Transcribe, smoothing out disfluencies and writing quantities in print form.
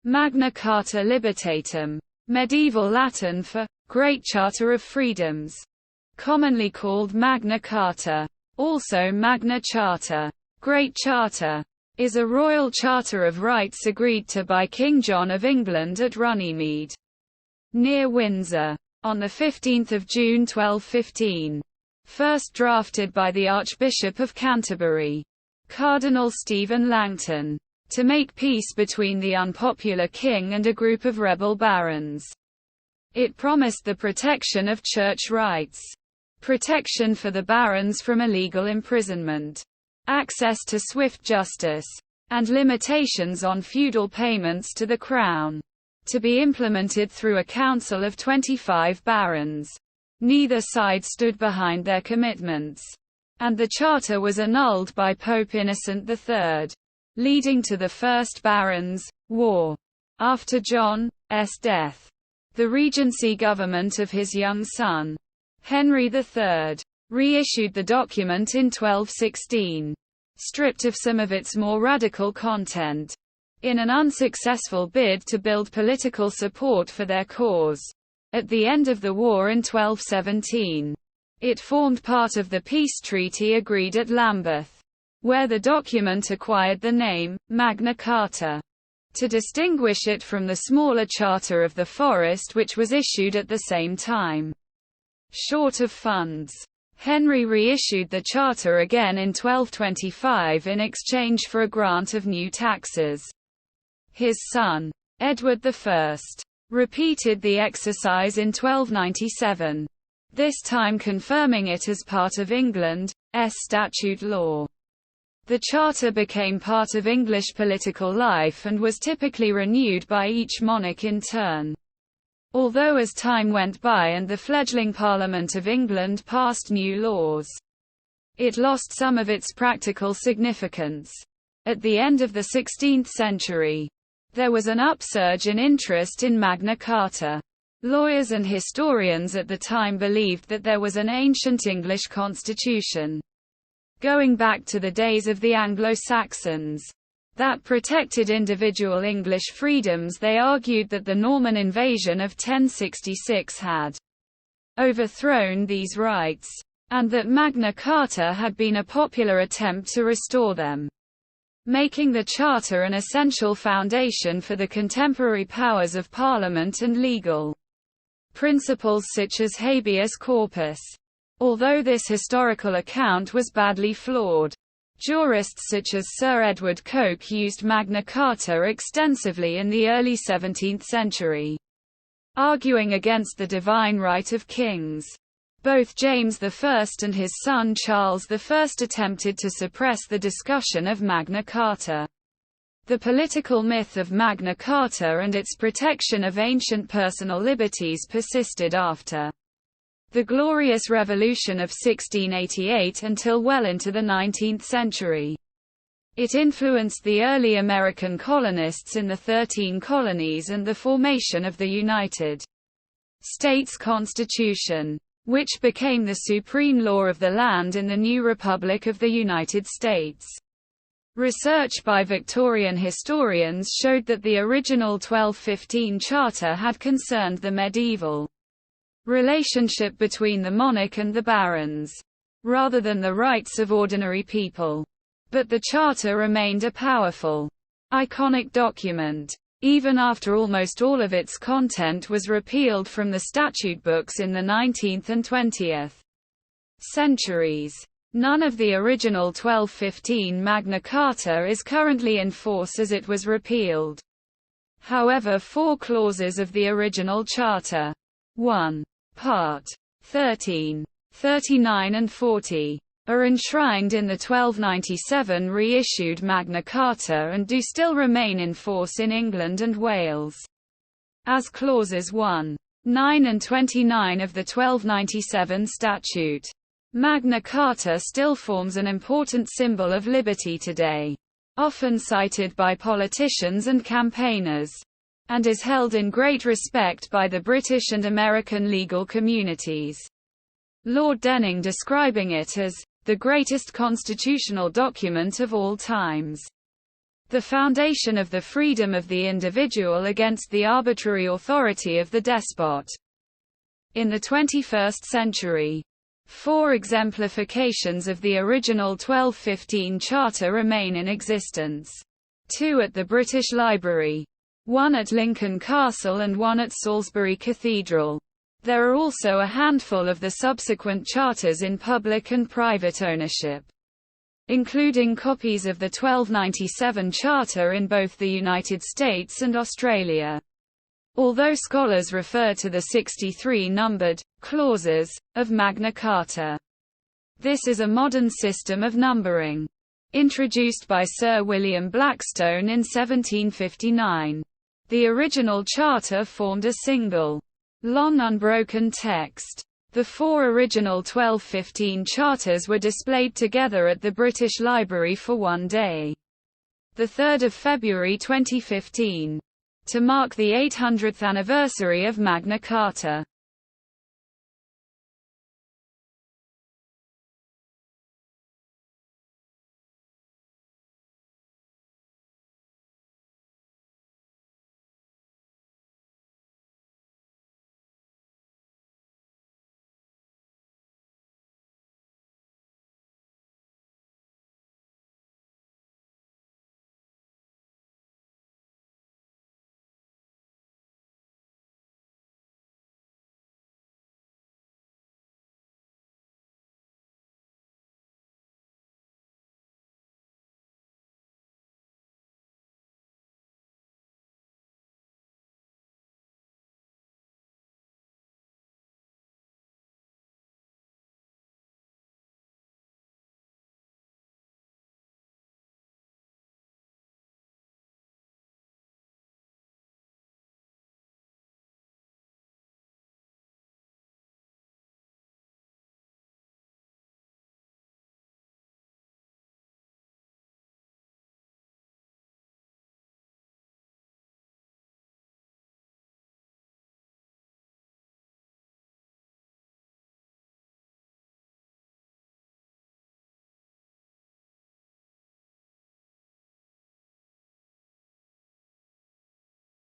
Magna Carta Libertatum, medieval Latin for Great Charter of Freedoms, commonly called Magna Carta, also Magna Charta. Great Charter is a royal charter of rights agreed to by King John of England at Runnymede, near Windsor, on 15 June 1215. First drafted by the Archbishop of Canterbury, Cardinal Stephen Langton, to make peace between the unpopular king and a group of rebel barons. It promised the protection of church rights, protection for the barons from illegal imprisonment, access to swift justice, and limitations on feudal payments to the crown, to be implemented through a council of 25 barons. Neither side stood behind their commitments, and the charter was annulled by Pope Innocent III, leading to the First Barons' War. After John's death, the regency government of his young son, Henry III, reissued the document in 1216, stripped of some of its more radical content, in an unsuccessful bid to build political support for their cause. At the end of the war in 1217, it formed part of the peace treaty agreed at Lambeth, where the document acquired the name Magna Carta, to distinguish it from the smaller Charter of the Forest which was issued at the same time. Short of funds, Henry reissued the charter again in 1225 in exchange for a grant of new taxes. His son, Edward I, repeated the exercise in 1297, this time confirming it as part of England's statute law. The charter became part of English political life and was typically renewed by each monarch in turn. Although as time went by and the fledgling Parliament of England passed new laws, it lost some of its practical significance. At the end of the 16th century, there was an upsurge in interest in Magna Carta. Lawyers and historians at the time believed that there was an ancient English constitution, going back to the days of the Anglo-Saxons, that protected individual English freedoms. They argued that the Norman invasion of 1066 had overthrown these rights, and that Magna Carta had been a popular attempt to restore them, making the Charter an essential foundation for the contemporary powers of Parliament and legal principles such as habeas corpus. Although this historical account was badly flawed, jurists such as Sir Edward Coke used Magna Carta extensively in the early 17th century, arguing against the divine right of kings. Both James I and his son Charles I attempted to suppress the discussion of Magna Carta. The political myth of Magna Carta and its protection of ancient personal liberties persisted after the Glorious Revolution of 1688 until well into the 19th century. It influenced the early American colonists in the 13 Colonies and the formation of the United States Constitution, which became the supreme law of the land in the new Republic of the United States. Research by Victorian historians showed that the original 1215 charter had concerned the medieval relationship between the monarch and the barons, rather than the rights of ordinary people. But the charter remained a powerful, iconic document, even after almost all of its content was repealed from the statute books in the 19th and 20th centuries. None of the original 1215 Magna Carta is currently in force as it was repealed. However, 4 clauses of the original charter, 1. Part 13, 39 and 40, are enshrined in the 1297 reissued Magna Carta and do still remain in force in England and Wales. As clauses 1, 9 and 29 of the 1297 statute, Magna Carta still forms an important symbol of liberty today, often cited by politicians and campaigners, and is held in great respect by the British and American legal communities. Lord Denning describing it as the greatest constitutional document of all times. The foundation of the freedom of the individual against the arbitrary authority of the despot. In the 21st century, 4 exemplifications of the original 1215 Charter remain in existence. 2 at the British Library, 1 at Lincoln Castle and 1 at Salisbury Cathedral. There are also a handful of the subsequent charters in public and private ownership, including copies of the 1297 Charter in both the United States and Australia. Although scholars refer to the 63 numbered clauses of Magna Carta, this is a modern system of numbering, introduced by Sir William Blackstone in 1759. The original charter formed a single, long unbroken text. The 4 original 1215 charters were displayed together at the British Library for one day, the 3rd of February 2015, to mark the 800th anniversary of Magna Carta.